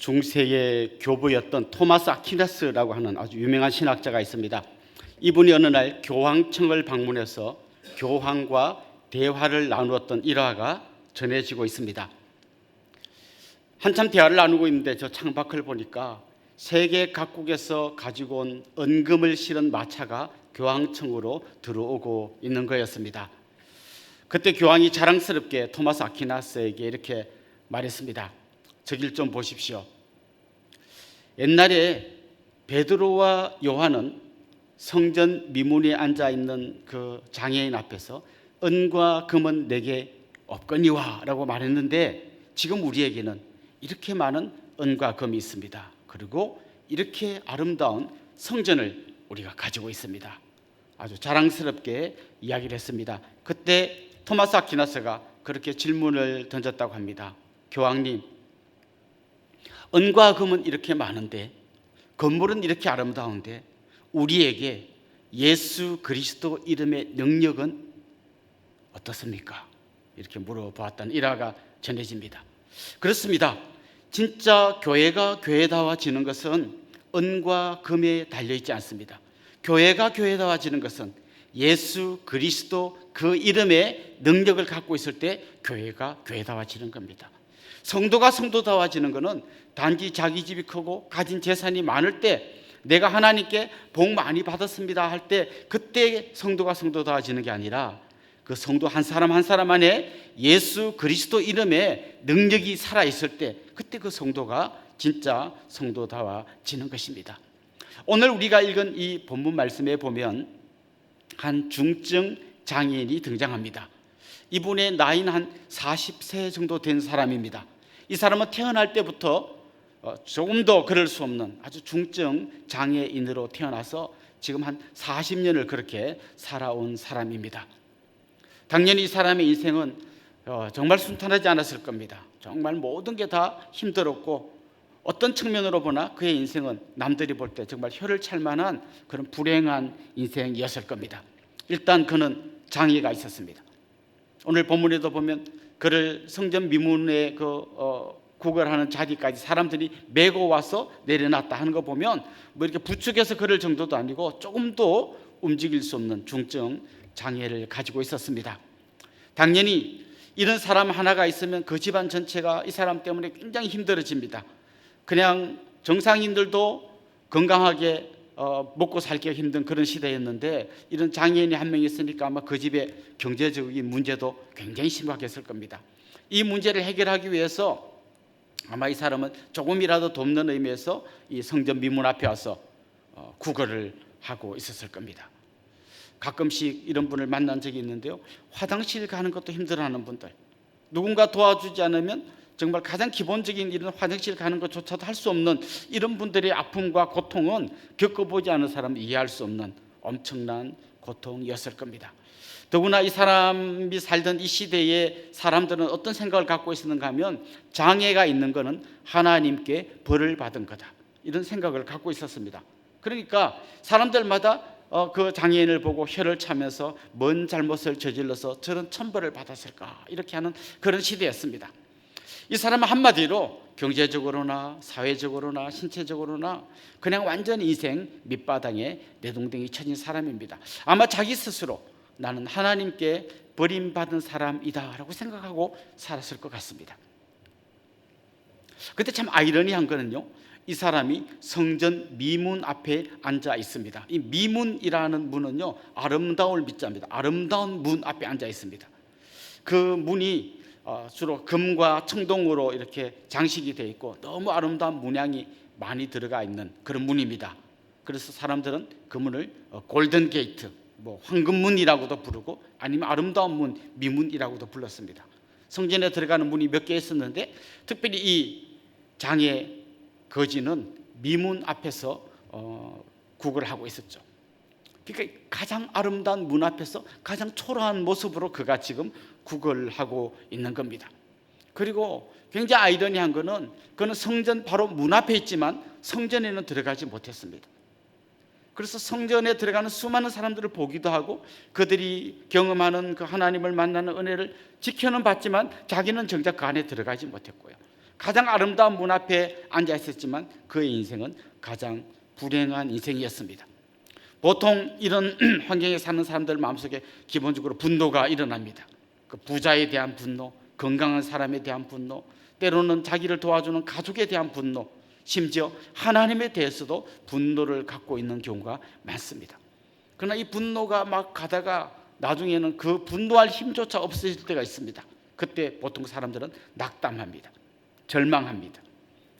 중세의 교부였던 토마스 아퀴나스라고 하는 아주 유명한 신학자가 있습니다. 이분이 어느 날 교황청을 방문해서 교황과 대화를 나누었던 일화가 전해지고 있습니다. 한참 대화를 나누고 있는데 저 창밖을 보니까 세계 각국에서 가지고 온 은금을 실은 마차가 교황청으로 들어오고 있는 거였습니다. 그때 교황이 자랑스럽게 토마스 아퀴나스에게 이렇게 말했습니다. 저길 좀 보십시오. 옛날에 베드로와 요한은 성전 미문에 앉아 있는 그 장애인 앞에서 은과 금은 내게 없거니와 라고 말했는데, 지금 우리에게는 이렇게 많은 은과 금이 있습니다. 그리고 이렇게 아름다운 성전을 우리가 가지고 있습니다. 아주 자랑스럽게 이야기를 했습니다. 그때 토마스 아퀴나스가 그렇게 질문을 던졌다고 합니다. 교황님, 은과 금은 이렇게 많은데, 건물은 이렇게 아름다운데 우리에게 예수 그리스도 이름의 능력은 어떻습니까? 이렇게 물어보았다는 일화가 전해집니다. 그렇습니다. 진짜 교회가 교회다워지는 것은 은과 금에 달려있지 않습니다. 교회가 교회다워지는 것은 예수 그리스도 그 이름의 능력을 갖고 있을 때 교회가 교회다워지는 겁니다. 성도가 성도다워지는 것은 단지 자기 집이 크고 가진 재산이 많을 때, 내가 하나님께 복 많이 받았습니다 할 때, 그때 성도가 성도다워지는 게 아니라 그 성도 한 사람 한 사람 안에 예수 그리스도 이름의 능력이 살아있을 때, 그때 그 성도가 진짜 성도다워지는 것입니다. 오늘 우리가 읽은 이 본문 말씀에 보면 한 중증 장애인이 등장합니다. 이분의 나이는 한 40세 정도 된 사람입니다. 이 사람은 태어날 때부터 조금 더 그럴 수 없는 아주 중증 장애인으로 태어나서 지금 한 40년을 그렇게 살아온 사람입니다. 당연히 이 사람의 인생은 정말 순탄하지 않았을 겁니다. 정말 모든 게 다 힘들었고, 어떤 측면으로 보나 그의 인생은 남들이 볼 때 정말 혀를 찰 만한 그런 불행한 인생이었을 겁니다. 일단 그는 장애가 있었습니다. 오늘 본문에도 보면 그를 성전 미문에 구걸하는 자리까지 사람들이 메고 와서 내려놨다 하는 거 보면 뭐 이렇게 부축해서 그럴 정도도 아니고 조금도 움직일 수 없는 중증 장애를 가지고 있었습니다. 당연히 이런 사람 하나가 있으면 그 집안 전체가 이 사람 때문에 굉장히 힘들어집니다. 그냥 정상인들도 건강하게 먹고 살기가 힘든 그런 시대였는데, 이런 장애인이 한 명 있으니까 아마 그 집의 경제적인 문제도 굉장히 심각했을 겁니다. 이 문제를 해결하기 위해서 아마 이 사람은 조금이라도 돕는 의미에서 이 성전 미문 앞에 와서 구걸을 하고 있었을 겁니다. 가끔씩 이런 분을 만난 적이 있는데요, 화장실 가는 것도 힘들어하는 분들, 누군가 도와주지 않으면 정말 가장 기본적인 이런 화장실 가는 것조차도 할 수 없는 이런 분들의 아픔과 고통은 겪어보지 않은 사람은 이해할 수 없는 엄청난 고통이었을 겁니다. 더구나 이 사람이 살던 이 시대에 사람들은 어떤 생각을 갖고 있었는가 하면, 장애가 있는 것은 하나님께 벌을 받은 거다, 이런 생각을 갖고 있었습니다. 그러니까 사람들마다 그 장애인을 보고 혀를 차면서 뭔 잘못을 저질러서 저런 천벌을 받았을까, 이렇게 하는 그런 시대였습니다. 이 사람은 한마디로 경제적으로나 사회적으로나 신체적으로나 그냥 완전 인생 밑바닥에 내동댕이 쳐진 사람입니다. 아마 자기 스스로 나는 하나님께 버림받은 사람이다 라고 생각하고 살았을 것 같습니다. 그때 참 아이러니한 거는요, 이 사람이 성전 미문 앞에 앉아 있습니다. 이 미문이라는 문은요, 아름다울 미자입니다. 아름다운 문 앞에 앉아 있습니다. 그 문이 주로 금과 청동으로 이렇게 장식이 되어 있고 너무 아름다운 문양이 많이 들어가 있는 그런 문입니다. 그래서 사람들은 그 문을 골든 게이트, 황금문이라고도 부르고 아니면 아름다운 문, 미문이라고도 불렀습니다. 성전에 들어가는 문이 몇 개 있었는데, 특별히 이 장애 거지는 미문 앞에서 구걸을 하고 있었죠. 그러니까 가장 아름다운 문 앞에서 가장 초라한 모습으로 그가 지금 구걸하고 있는 겁니다. 그리고 굉장히 아이러니한 거는, 그는 성전 바로 문 앞에 있지만 성전에는 들어가지 못했습니다. 그래서 성전에 들어가는 수많은 사람들을 보기도 하고 그들이 경험하는 그 하나님을 만나는 은혜를 지켜는 봤지만 자기는 정작 그 안에 들어가지 못했고요. 가장 아름다운 문 앞에 앉아 있었지만 그의 인생은 가장 불행한 인생이었습니다. 보통 이런 환경에 사는 사람들 마음속에 기본적으로 분노가 일어납니다. 그 부자에 대한 분노, 건강한 사람에 대한 분노, 때로는 자기를 도와주는 가족에 대한 분노, 심지어 하나님에 대해서도 분노를 갖고 있는 경우가 많습니다. 그러나 이 분노가 막 가다가 나중에는 그 분노할 힘조차 없어질 때가 있습니다. 그때 보통 사람들은 낙담합니다. 절망합니다.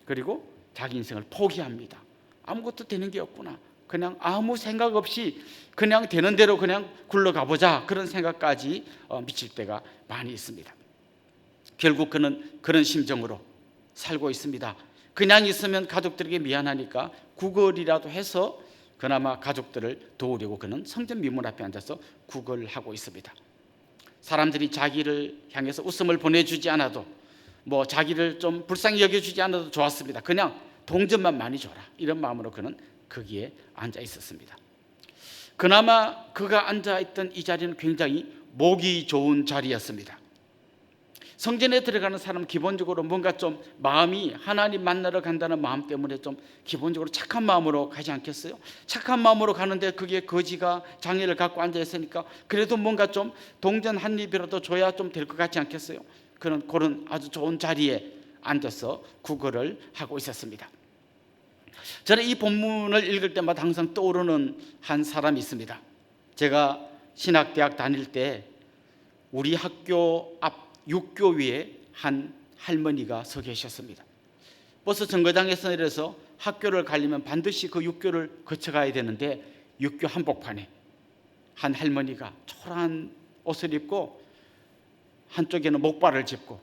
그리고 자기 인생을 포기합니다. 아무것도 되는 게 없구나. 그냥 아무 생각 없이 그냥 되는 대로 그냥 굴러가 보자, 그런 생각까지 미칠 때가 많이 있습니다. 결국 그는 그런 심정으로 살고 있습니다. 그냥 있으면 가족들에게 미안하니까 구걸이라도 해서 그나마 가족들을 도우려고 그는 성전 미문 앞에 앉아서 구걸하고 있습니다. 사람들이 자기를 향해서 웃음을 보내주지 않아도, 뭐 자기를 좀 불쌍히 여겨주지 않아도 좋았습니다. 그냥 동전만 많이 줘라, 이런 마음으로 그는 거기에 앉아 있었습니다. 그나마 그가 앉아있던 이 자리는 굉장히 목이 좋은 자리였습니다. 성전에 들어가는 사람은 기본적으로 뭔가 좀 마음이 하나님 만나러 간다는 마음 때문에 좀 기본적으로 착한 마음으로 가지 않겠어요? 착한 마음으로 가는데 그게 거지가 장애를 갖고 앉아 있으니까 그래도 뭔가 좀 동전 한 입이라도 줘야 좀 될 것 같지 않겠어요? 그런 아주 좋은 자리에 앉아서 구걸을 하고 있었습니다. 저는 이 본문을 읽을 때마다 항상 떠오르는 한 사람이 있습니다. 제가 신학대학 다닐 때 우리 학교 앞 육교 위에 한 할머니가 서 계셨습니다. 버스 정거장에서 내려서 학교를 가려면 반드시 그 육교를 거쳐가야 되는데, 육교 한복판에 한 할머니가 초라한 옷을 입고 한쪽에는 목발을 짚고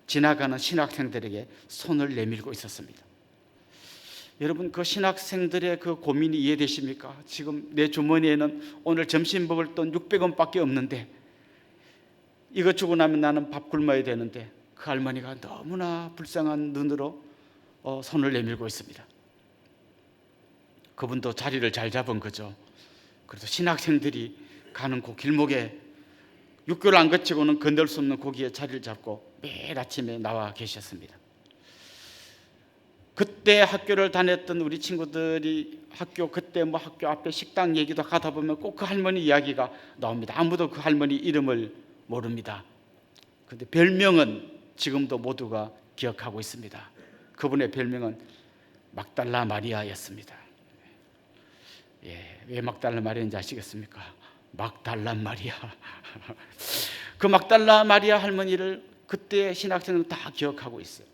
지나가는 신학생들에게 손을 내밀고 있었습니다. 여러분, 그 신학생들의 그 고민이 이해되십니까? 지금 내 주머니에는 오늘 점심 먹을 돈 600원밖에 없는데, 이거 주고 나면 나는 밥 굶어야 되는데, 그 할머니가 너무나 불쌍한 눈으로 손을 내밀고 있습니다. 그분도 자리를 잘 잡은 거죠. 그래서 신학생들이 가는 그 길목에 육교를 안 거치고는 건널 수 없는 거기에 자리를 잡고 매일 아침에 나와 계셨습니다. 그때 학교를 다녔던 우리 친구들이 그때 학교 앞에 식당 얘기도 하다 보면 꼭 그 할머니 이야기가 나옵니다. 아무도 그 할머니 이름을 모릅니다. 그런데 별명은 지금도 모두가 기억하고 있습니다. 그분의 별명은 막달라 마리아였습니다. 왜 막달라 마리아인지 아시겠습니까? 막달라 마리아. 그 막달라 마리아 할머니를 그때 신학생들은 다 기억하고 있어요.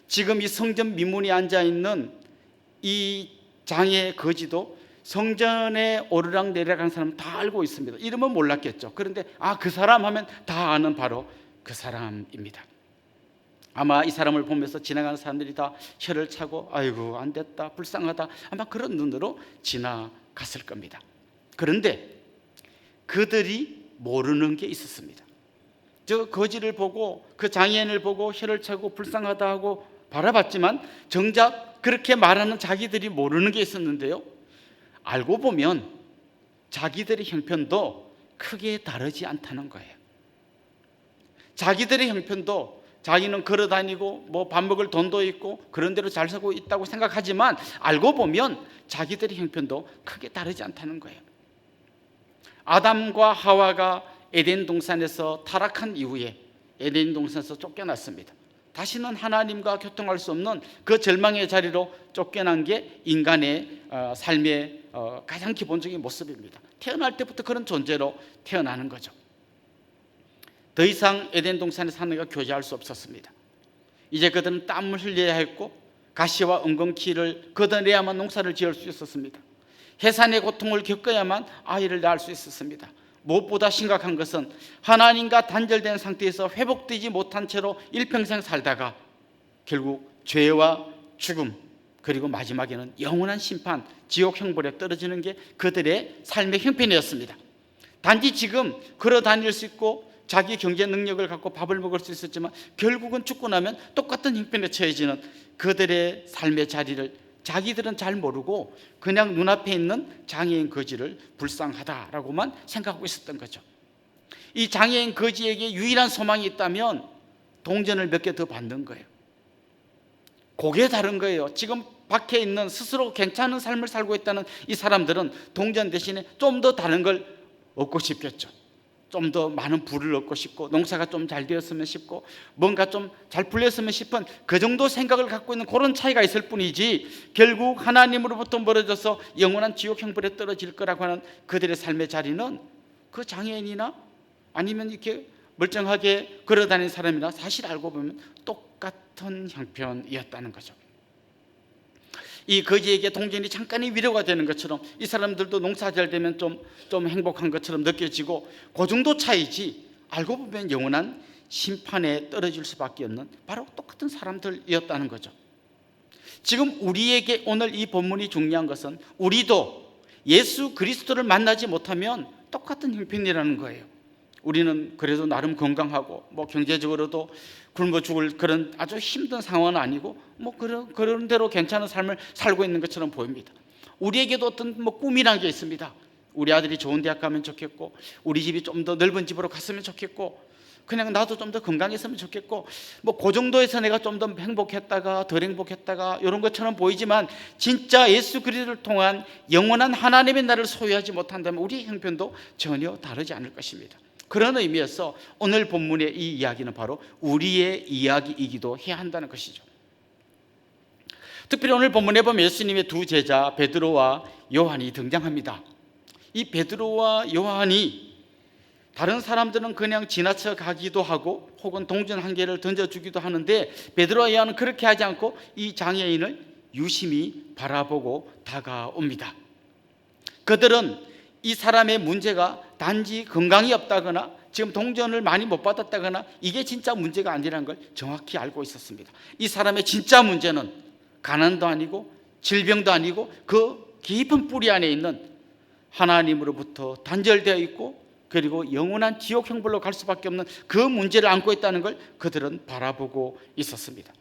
지금 이 성전 미문에 앉아있는 이 장애 거지도 성전에 오르락 내리락 사람은 다 알고 있습니다. 이름은 몰랐겠죠. 그런데 그 사람 하면 다 아는 바로 그 사람입니다. 아마 이 사람을 보면서 지나가는 사람들이 다 혀를 차고 아이고 안 됐다, 불쌍하다, 아마 그런 눈으로 지나갔을 겁니다. 그런데 그들이 모르는 게 있었습니다. 저 거지를 보고 그 장애인을 보고 혀를 차고 불쌍하다 하고 바라봤지만 정작 그렇게 말하는 자기들이 모르는 게 있었는데요, 알고 보면 자기들의 형편도 크게 다르지 않다는 거예요. 자기들의 형편도 자기는 걸어다니고 뭐 밥 먹을 돈도 있고 그런 대로 잘 살고 있다고 생각하지만 알고 보면 자기들의 형편도 크게 다르지 않다는 거예요. 아담과 하와가 에덴 동산에서 타락한 이후에 에덴 동산에서 쫓겨났습니다. 다시는 하나님과 교통할 수 없는 그 절망의 자리로 쫓겨난 게 인간의 삶의 가장 기본적인 모습입니다. 태어날 때부터 그런 존재로 태어나는 거죠. 더 이상 에덴 동산에 사는 가 교제할 수 없었습니다. 이제 그들은 땀을 흘려야 했고 가시와 엉겅퀴를 걷어내야만 농사를 지을 수 있었습니다. 해산의 고통을 겪어야만 아이를 낳을 수 있었습니다. 무엇보다 심각한 것은 하나님과 단절된 상태에서 회복되지 못한 채로 일평생 살다가 결국 죄와 죽음, 그리고 마지막에는 영원한 심판, 지옥 형벌에 떨어지는 게 그들의 삶의 형편이었습니다. 단지 지금 걸어 다닐 수 있고 자기 경제 능력을 갖고 밥을 먹을 수 있었지만 결국은 죽고 나면 똑같은 형편에 처해지는 그들의 삶의 자리를 자기들은 잘 모르고 그냥 눈앞에 있는 장애인 거지를 불쌍하다라고만 생각하고 있었던 거죠. 이 장애인 거지에게 유일한 소망이 있다면 동전을 몇 개 더 받는 거예요. 그게 다른 거예요. 지금 밖에 있는 스스로 괜찮은 삶을 살고 있다는 이 사람들은 동전 대신에 좀 더 다른 걸 얻고 싶겠죠. 좀 더 많은 부를 얻고 싶고, 농사가 좀 잘 되었으면 싶고, 뭔가 좀 잘 풀렸으면 싶은 그 정도 생각을 갖고 있는 그런 차이가 있을 뿐이지, 결국 하나님으로부터 멀어져서 영원한 지옥 형벌에 떨어질 거라고 하는 그들의 삶의 자리는 그 장애인이나 아니면 이렇게 멀쩡하게 걸어다니는 사람이나 사실 알고 보면 똑같은 형편이었다는 거죠. 이 거지에게 동전이 잠깐의 위로가 되는 것처럼 이 사람들도 농사 잘 되면 좀 행복한 것처럼 느껴지고, 그 정도 차이지 알고 보면 영원한 심판에 떨어질 수밖에 없는 바로 똑같은 사람들이었다는 거죠. 지금 우리에게 오늘 이 본문이 중요한 것은 우리도 예수 그리스도를 만나지 못하면 똑같은 형편이라는 거예요. 우리는 그래도 나름 건강하고 경제적으로도 굶어 죽을 그런 아주 힘든 상황은 아니고 그런 대로 괜찮은 삶을 살고 있는 것처럼 보입니다. 우리에게도 어떤 꿈이라는 게 있습니다. 우리 아들이 좋은 대학 가면 좋겠고, 우리 집이 좀 더 넓은 집으로 갔으면 좋겠고, 그냥 나도 좀 더 건강했으면 좋겠고, 그 정도에서 내가 좀 더 행복했다가 덜 행복했다가 이런 것처럼 보이지만, 진짜 예수 그리스도를 통한 영원한 하나님의 나라를 소유하지 못한다면 우리의 형편도 전혀 다르지 않을 것입니다. 그런 의미에서 오늘 본문의 이 이야기는 바로 우리의 이야기이기도 해야 한다는 것이죠. 특별히 오늘 본문에 보면 예수님의 두 제자 베드로와 요한이 등장합니다. 이 베드로와 요한이 다른 사람들은 그냥 지나쳐 가기도 하고 혹은 동전 한 개를 던져주기도 하는데, 베드로와 요한은 그렇게 하지 않고 이 장애인을 유심히 바라보고 다가옵니다. 그들은 이 사람의 문제가 단지 건강이 없다거나 지금 동전을 많이 못 받았다거나 이게 진짜 문제가 아니라는 걸 정확히 알고 있었습니다. 이 사람의 진짜 문제는 가난도 아니고 질병도 아니고 그 깊은 뿌리 안에 있는 하나님으로부터 단절되어 있고, 그리고 영원한 지옥 형벌로 갈 수밖에 없는 그 문제를 안고 있다는 걸 그들은 바라보고 있었습니다.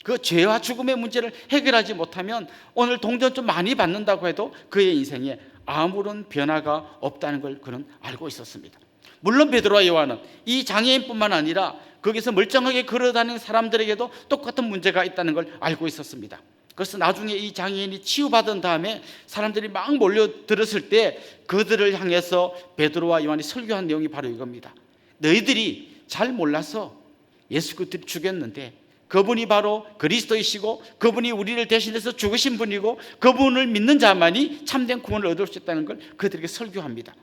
그 죄와 죽음의 문제를 해결하지 못하면 오늘 동전 좀 많이 받는다고 해도 그의 인생에 아무런 변화가 없다는 걸 그는 알고 있었습니다. 물론 베드로와 요한은 이 장애인뿐만 아니라 거기서 멀쩡하게 걸어다니는 사람들에게도 똑같은 문제가 있다는 걸 알고 있었습니다. 그래서 나중에 이 장애인이 치유받은 다음에 사람들이 막 몰려들었을 때 그들을 향해서 베드로와 요한이 설교한 내용이 바로 이겁니다. 너희들이 잘 몰라서 예수 그리스도를 죽였는데 그분이 바로 그리스도이시고 그분이 우리를 대신해서 죽으신 분이고 그분을 믿는 자만이 참된 구원을 얻을 수 있다는 걸 그들에게 설교합니다.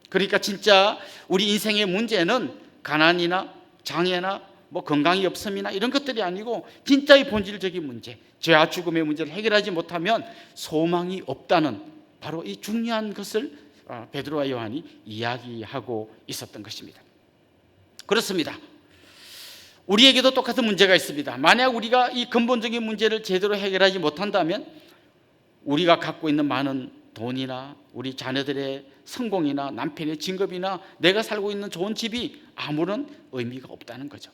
그러니까 진짜 우리 인생의 문제는 가난이나 장애나 건강이 없음이나 이런 것들이 아니고 진짜의 본질적인 문제, 죄와 죽음의 문제를 해결하지 못하면 소망이 없다는 바로 이 중요한 것을 베드로와 요한이 이야기하고 있었던 것입니다. 그렇습니다. 우리에게도 똑같은 문제가 있습니다. 만약 우리가 이 근본적인 문제를 제대로 해결하지 못한다면 우리가 갖고 있는 많은 돈이나 우리 자녀들의 성공이나 남편의 진급이나 내가 살고 있는 좋은 집이 아무런 의미가 없다는 거죠.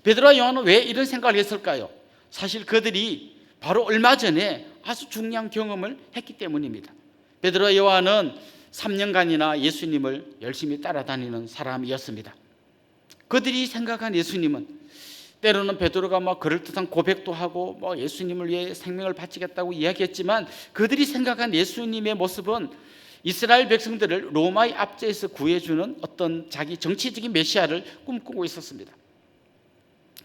베드로와 요한은 왜 이런 생각을 했을까요? 사실 그들이 바로 얼마 전에 아주 중요한 경험을 했기 때문입니다. 베드로와 요한은 3년간이나 예수님을 열심히 따라다니는 사람이었습니다. 그들이 생각한 예수님은 때로는 베드로가 그럴듯한 고백도 하고 예수님을 위해 생명을 바치겠다고 이야기했지만, 그들이 생각한 예수님의 모습은 이스라엘 백성들을 로마의 압제에서 구해주는 어떤 자기 정치적인 메시아를 꿈꾸고 있었습니다.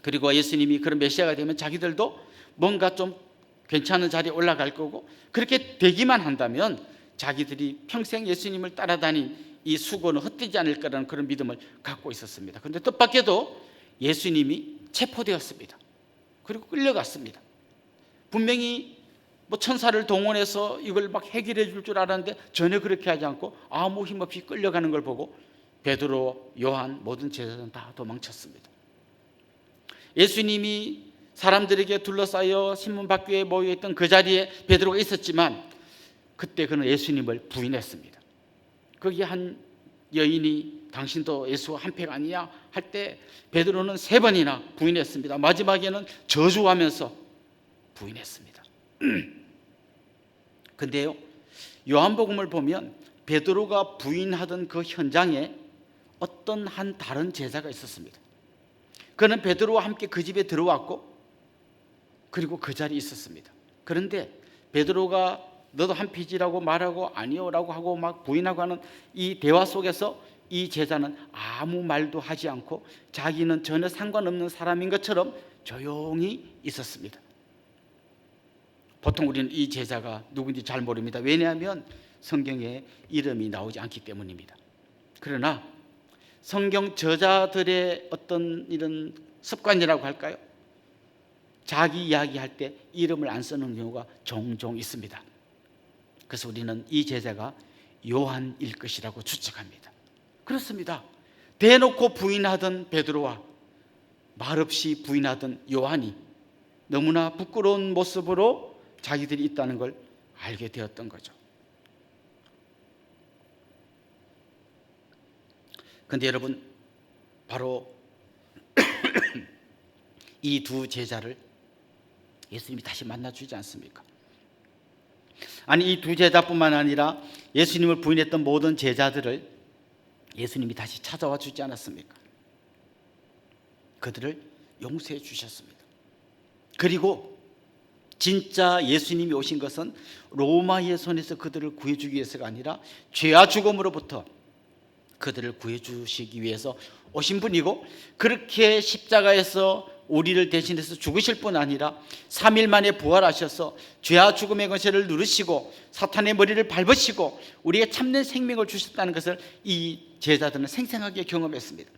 그리고 예수님이 그런 메시아가 되면 자기들도 뭔가 좀 괜찮은 자리에 올라갈 거고, 그렇게 되기만 한다면 자기들이 평생 예수님을 따라다닌 이 수고는 헛되지 않을 거라는 그런 믿음을 갖고 있었습니다. 그런데 뜻밖에도 예수님이 체포되었습니다. 그리고 끌려갔습니다. 분명히 천사를 동원해서 이걸 해결해 줄 줄 알았는데 전혀 그렇게 하지 않고 아무 힘없이 끌려가는 걸 보고 베드로, 요한, 모든 제자들은 다 도망쳤습니다. 예수님이 사람들에게 둘러싸여 신문밖에 모여있던 그 자리에 베드로가 있었지만 그때 그는 예수님을 부인했습니다. 거기 한 여인이 당신도 예수 한 팩 아니냐 할 때 베드로는 3번이나 부인했습니다. 마지막에는 저주하면서 부인했습니다. 근데요, 요한복음을 보면 베드로가 부인하던 그 현장에 어떤 한 다른 제자가 있었습니다. 그는 베드로와 함께 그 집에 들어왔고 그리고 그 자리에 있었습니다. 그런데 베드로가 너도 한 피지라고 말하고 아니요라고 하고 막 부인하고 하는 이 대화 속에서 이 제자는 아무 말도 하지 않고 자기는 전혀 상관없는 사람인 것처럼 조용히 있었습니다. 보통 우리는 이 제자가 누군지 잘 모릅니다. 왜냐하면 성경에 이름이 나오지 않기 때문입니다. 그러나 성경 저자들의 어떤 이런 습관이라고 할까요? 자기 이야기할 때 이름을 안 쓰는 경우가 종종 있습니다. 그래서 우리는 이 제자가 요한일 것이라고 추측합니다. 그렇습니다. 대놓고 부인하던 베드로와 말없이 부인하던 요한이 너무나 부끄러운 모습으로 자기들이 있다는 걸 알게 되었던 거죠. 그런데 여러분, 바로 이 두 제자를 예수님이 다시 만나주지 않습니까? 아니, 이 두 제자뿐만 아니라 예수님을 부인했던 모든 제자들을 예수님이 다시 찾아와 주지 않았습니까? 그들을 용서해 주셨습니다. 그리고 진짜 예수님이 오신 것은 로마의 손에서 그들을 구해주기 위해서가 아니라 죄와 죽음으로부터 그들을 구해주시기 위해서 오신 분이고, 그렇게 십자가에서 우리를 대신해서 죽으실 뿐 아니라 3일 만에 부활하셔서 죄와 죽음의 권세를 누르시고 사탄의 머리를 밟으시고 우리에게 참된 생명을 주셨다는 것을 이 제자들은 생생하게 경험했습니다.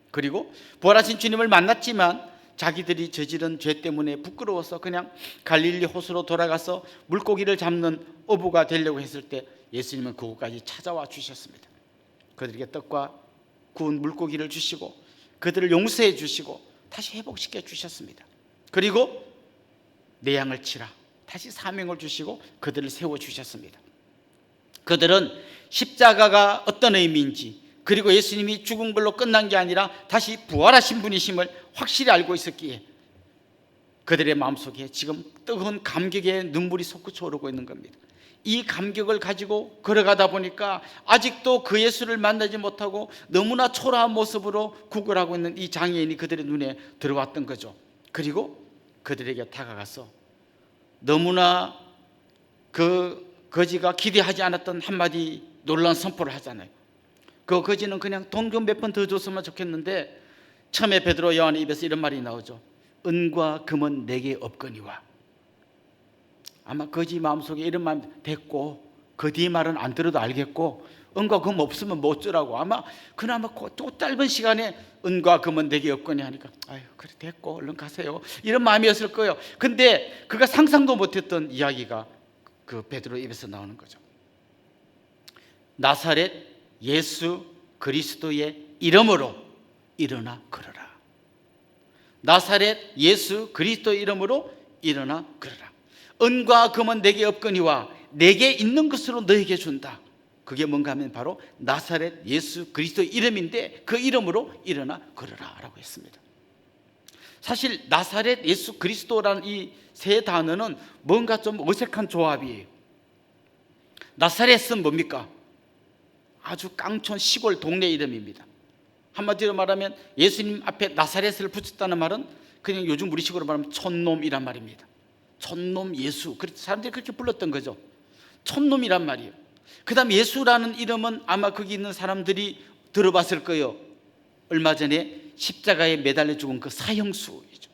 그리고 부활하신 주님을 만났지만 자기들이 저지른 죄 때문에 부끄러워서 그냥 갈릴리 호수로 돌아가서 물고기를 잡는 어부가 되려고 했을 때 예수님은 그곳까지 찾아와 주셨습니다. 그들에게 떡과 구운 물고기를 주시고 그들을 용서해 주시고 다시 회복시켜 주셨습니다. 그리고 내 양을 치라, 다시 사명을 주시고 그들을 세워 주셨습니다. 그들은 십자가가 어떤 의미인지, 그리고 예수님이 죽은 걸로 끝난 게 아니라 다시 부활하신 분이심을 확실히 알고 있었기에 그들의 마음속에 지금 뜨거운 감격의 눈물이 솟구쳐 오르고 있는 겁니다. 이 감격을 가지고 걸어가다 보니까 아직도 그 예수를 만나지 못하고 너무나 초라한 모습으로 구걸하고 있는 이 장애인이 그들의 눈에 들어왔던 거죠. 그리고 그들에게 다가가서 너무나 그 거지가 기대하지 않았던 한마디 놀라운 선포를 하잖아요. 그 거지는 그냥 돈 좀 몇 번 더 줬으면 좋겠는데 처음에 베드로 요한의 입에서 이런 말이 나오죠. 은과 금은 내게 없거니와. 아마 거지 마음속에 이런 마음, 됐고 그 뒤 말은 안 들어도 알겠고 은과 금 없으면 뭐 어쩌라고. 아마 그나마 또 짧은 시간에 은과 금은 내게 없거니 하니까 아유 그래 됐고 얼른 가세요, 이런 마음이었을 거예요. 근데 그가 상상도 못했던 이야기가 그 베드로 입에서 나오는 거죠. 나사렛 예수 그리스도의 이름으로 일어나 걸어라. 나사렛 예수 그리스도의 이름으로 일어나 걸어라. 은과 금은 내게 없거니와 내게 있는 것으로 너에게 준다. 그게 뭔가 하면 바로 나사렛 예수 그리스도의 이름인데 그 이름으로 일어나 걸어라 라고 했습니다. 사실 나사렛 예수 그리스도라는 이 세 단어는 뭔가 좀 어색한 조합이에요. 나사렛은 뭡니까? 아주 깡촌 시골 동네 이름입니다. 한마디로 말하면 예수님 앞에 나사렛을 붙였다는 말은 그냥 요즘 우리식으로 말하면 촌놈이란 말입니다. 촌놈 예수, 사람들이 그렇게 불렀던 거죠. 촌놈이란 말이에요. 그 다음 예수라는 이름은 아마 거기 있는 사람들이 들어봤을 거예요. 얼마 전에 십자가에 매달려 죽은 그 사형수이죠.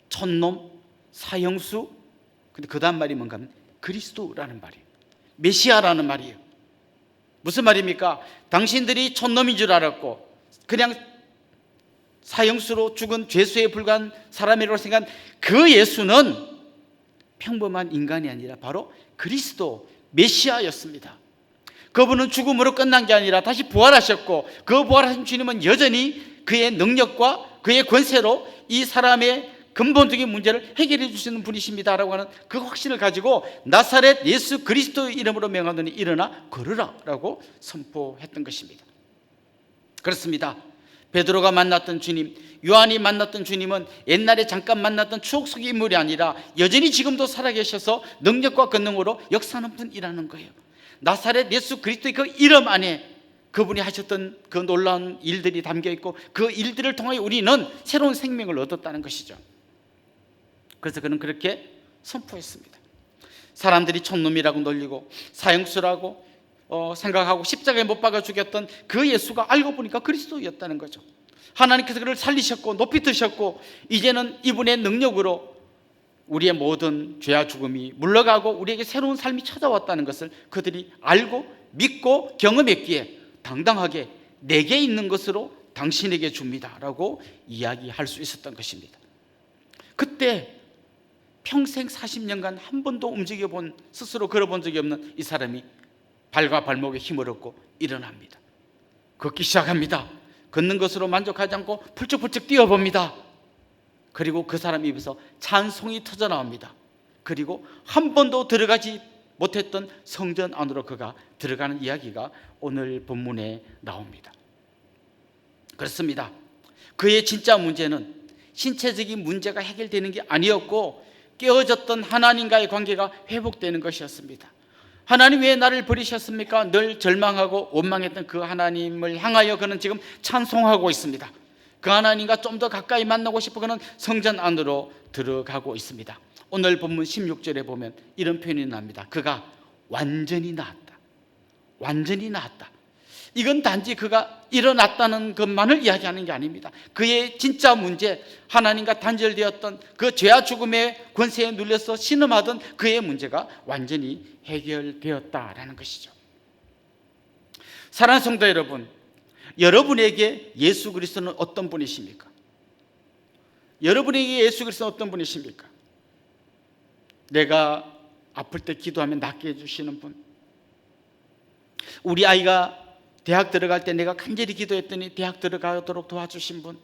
촌놈, 사형수. 근데 그 다음 말이 뭔가 하면 그리스도라는 말이에요. 메시아라는 말이에요. 무슨 말입니까? 당신들이 촌놈인 줄 알았고 그냥 사형수로 죽은 죄수에 불과한 사람이라고 생각한 그 예수는 평범한 인간이 아니라 바로 그리스도 메시아였습니다. 그분은 죽음으로 끝난 게 아니라 다시 부활하셨고 그 부활하신 주님은 여전히 그의 능력과 그의 권세로 이 사람의 근본적인 문제를 해결해 주시는 분이십니다라고 하는 그 확신을 가지고 나사렛 예수 그리스도의 이름으로 명하노니 일어나 걸으라 라고 선포했던 것입니다. 그렇습니다. 베드로가 만났던 주님, 요한이 만났던 주님은 옛날에 잠깐 만났던 추억 속의 인물이 아니라 여전히 지금도 살아계셔서 능력과 권능으로 역사하는 분이라는 거예요. 나사렛 예수 그리스도의 그 이름 안에 그분이 하셨던 그 놀라운 일들이 담겨 있고 그 일들을 통하여 우리는 새로운 생명을 얻었다는 것이죠. 그래서 그는 그렇게 선포했습니다. 사람들이 촌놈이라고 놀리고 사형수라고 생각하고 십자가에 못 박아 죽였던 그 예수가 알고 보니까 그리스도였다는 거죠. 하나님께서 그를 살리셨고 높이 드셨고 이제는 이분의 능력으로 우리의 모든 죄와 죽음이 물러가고 우리에게 새로운 삶이 찾아왔다는 것을 그들이 알고 믿고 경험했기에 당당하게 내게 있는 것으로 당신에게 줍니다 라고 이야기할 수 있었던 것입니다. 그때 평생 40년간 한 번도 움직여본, 스스로 걸어본 적이 없는 이 사람이 발과 발목에 힘을 얻고 일어납니다. 걷기 시작합니다. 걷는 것으로 만족하지 않고 펄쩍펄쩍 뛰어봅니다. 그리고 그 사람 입에서 찬송이 터져나옵니다. 그리고 한 번도 들어가지 못했던 성전 안으로 그가 들어가는 이야기가 오늘 본문에 나옵니다. 그렇습니다. 그의 진짜 문제는 신체적인 문제가 해결되는 게 아니었고 깨어졌던 하나님과의 관계가 회복되는 것이었습니다. 하나님 왜 나를 버리셨습니까? 늘 절망하고 원망했던 그 하나님을 향하여 그는 지금 찬송하고 있습니다. 그 하나님과 좀 더 가까이 만나고 싶어 그는 성전 안으로 들어가고 있습니다. 오늘 본문 16절에 보면 이런 표현이 납니다. 그가 완전히 나았다. 완전히 나았다. 이건 단지 그가 일어났다는 것만을 이야기하는 게 아닙니다. 그의 진짜 문제, 하나님과 단절되었던 그 죄와 죽음의 권세에 눌려서 신음하던 그의 문제가 완전히 해결되었다라는 것이죠. 사랑하는 성도 여러분, 여러분에게 예수 그리스도는 어떤 분이십니까? 여러분에게 예수 그리스도는 어떤 분이십니까? 내가 아플 때 기도하면 낫게 해주시는 분, 우리 아이가 대학 들어갈 때 내가 간절히 기도했더니 대학 들어가도록 도와주신 분,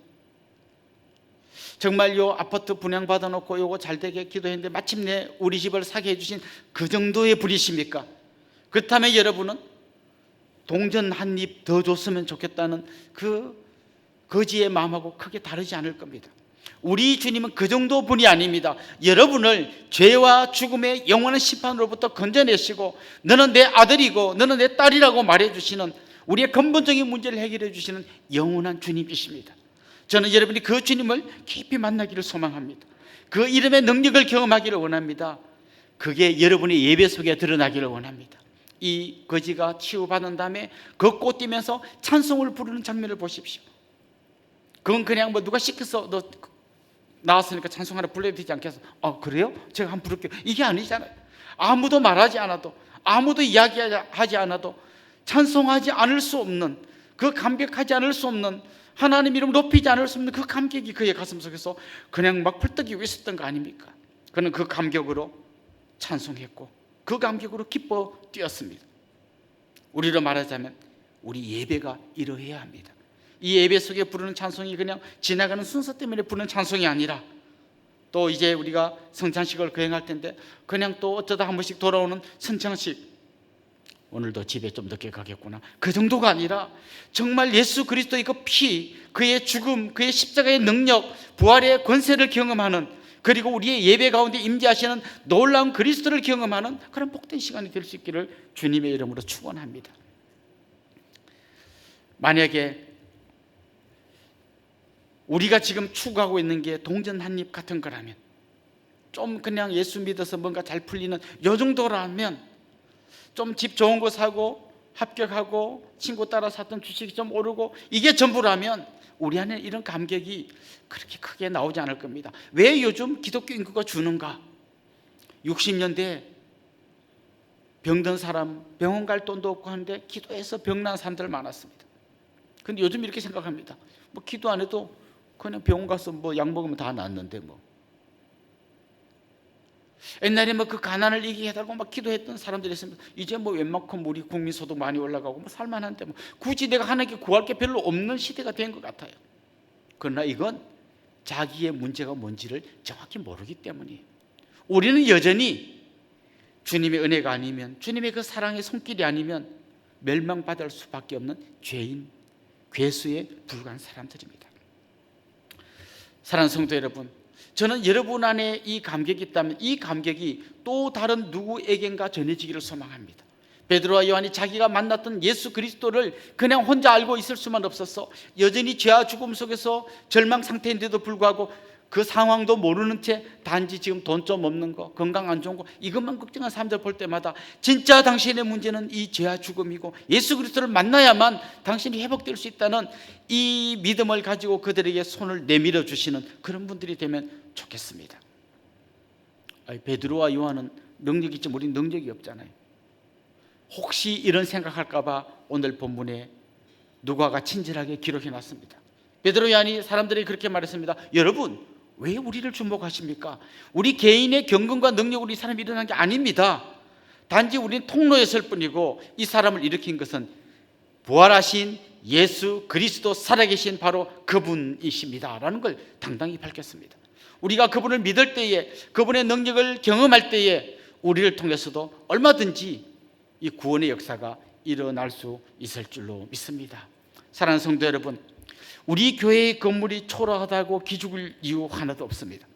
정말 요 아파트 분양받아 놓고 요거 잘 되게 기도했는데 마침내 우리 집을 사게 해주신 그 정도의 분이십니까? 그렇다면 여러분은 동전 한 입 더 줬으면 좋겠다는 그 거지의 마음하고 크게 다르지 않을 겁니다. 우리 주님은 그 정도 분이 아닙니다. 여러분을 죄와 죽음의 영원한 심판으로부터 건져내시고 너는 내 아들이고 너는 내 딸이라고 말해주시는, 우리의 근본적인 문제를 해결해 주시는 영원한 주님이십니다. 저는 여러분이 그 주님을 깊이 만나기를 소망합니다. 그 이름의 능력을 경험하기를 원합니다. 그게 여러분의 예배 속에 드러나기를 원합니다. 이 거지가 치유받은 다음에 걷고 뛰면서 찬송을 부르는 장면을 보십시오. 그건 그냥 뭐 누가 시켜서 너 나왔으니까 찬송 하나 불러야 되지 않겠어? 그래요? 제가 한번 부를게요. 이게 아니잖아요. 아무도 말하지 않아도, 아무도 이야기하지 않아도 찬송하지 않을 수 없는, 그 감격하지 않을 수 없는, 하나님 이름 높이지 않을 수 없는 그 감격이 그의 가슴 속에서 그냥 막 펄떡이고 있었던 거 아닙니까? 그는 그 감격으로 찬송했고 그 감격으로 기뻐 뛰었습니다. 우리로 말하자면 우리 예배가 이러해야 합니다. 이 예배 속에 부르는 찬송이 그냥 지나가는 순서 때문에 부르는 찬송이 아니라, 또 이제 우리가 성찬식을 거행할 텐데 그냥 또 어쩌다 한 번씩 돌아오는 성찬식, 오늘도 집에 좀 늦게 가겠구나, 그 정도가 아니라 정말 예수 그리스도의 그 피, 그의 죽음, 그의 십자가의 능력, 부활의 권세를 경험하는, 그리고 우리의 예배 가운데 임재하시는 놀라운 그리스도를 경험하는 그런 복된 시간이 될 수 있기를 주님의 이름으로 축원합니다. 만약에 우리가 지금 추구하고 있는 게 동전 한 입 같은 거라면, 좀 그냥 예수 믿어서 뭔가 잘 풀리는 요 정도라면, 좀 집 좋은 거 사고 합격하고 친구 따라 샀던 주식이 좀 오르고 이게 전부라면 우리 안에 이런 감격이 그렇게 크게 나오지 않을 겁니다. 왜 요즘 기독교 인구가 주는가? 60년대 병든 사람 병원 갈 돈도 없고 하는데 기도해서 병난 사람들 많았습니다. 근데 요즘 이렇게 생각합니다. 뭐 기도 안 해도 그냥 병원 가서 뭐 약 먹으면 다 낫는데 뭐. 옛날에 뭐 그 가난을 이기게 해달라고 막 기도했던 사람들이 있습니다. 이제 뭐 웬만큼 우리 국민 소득 많이 올라가고 뭐 살만한데 뭐 굳이 내가 하나님께 구할 게 별로 없는 시대가 된 것 같아요. 그러나 이건 자기의 문제가 뭔지를 정확히 모르기 때문이에요. 우리는 여전히 주님의 은혜가 아니면, 주님의 그 사랑의 손길이 아니면 멸망받을 수밖에 없는 죄인, 괴수에 불과한 사람들입니다. 사랑하는 성도 여러분, 저는 여러분 안에 이 감격이 있다면 이 감격이 또 다른 누구에겐가 전해지기를 소망합니다. 베드로와 요한이 자기가 만났던 예수 그리스도를 그냥 혼자 알고 있을 수만 없어서 여전히 죄와 죽음 속에서 절망 상태인데도 불구하고 그 상황도 모르는 채 단지 지금 돈 좀 없는 거, 건강 안 좋은 거, 이것만 걱정한 사람들 볼 때마다 진짜 당신의 문제는 이 죄와 죽음이고 예수 그리스도를 만나야만 당신이 회복될 수 있다는 이 믿음을 가지고 그들에게 손을 내밀어 주시는 그런 분들이 되면 좋겠습니다. 베드로와 요한은 능력이 있지만 우리는 능력이 없잖아요. 혹시 이런 생각할까 봐 오늘 본문에 누가가 친절하게 기록해 놨습니다. 베드로 요한이 사람들이 그렇게 말했습니다. 여러분, 왜 우리를 주목하십니까? 우리 개인의 경건과 능력으로 이 사람이 일어난 게 아닙니다. 단지 우리는 통로였을 뿐이고 이 사람을 일으킨 것은 부활하신 예수 그리스도 살아계신 바로 그분이십니다 라는 걸 당당히 밝혔습니다. 우리가 그분을 믿을 때에, 그분의 능력을 경험할 때에 우리를 통해서도 얼마든지 이 구원의 역사가 일어날 수 있을 줄로 믿습니다. 사랑하는 성도 여러분, 우리 교회의 건물이 초라하다고 기죽을 이유 하나도 없습니다.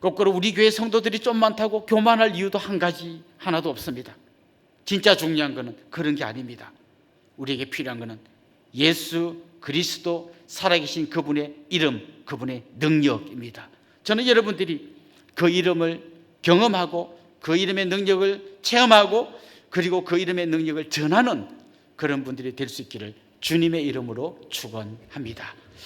거꾸로 우리 교회 성도들이 좀 많다고 교만할 이유도 한 가지 하나도 없습니다. 진짜 중요한 것은 그런 게 아닙니다. 우리에게 필요한 것은 예수 그리스도 살아계신 그분의 이름, 그분의 능력입니다. 저는 여러분들이 그 이름을 경험하고 그 이름의 능력을 체험하고 그리고 그 이름의 능력을 전하는 그런 분들이 될 수 있기를 주님의 이름으로 축원합니다.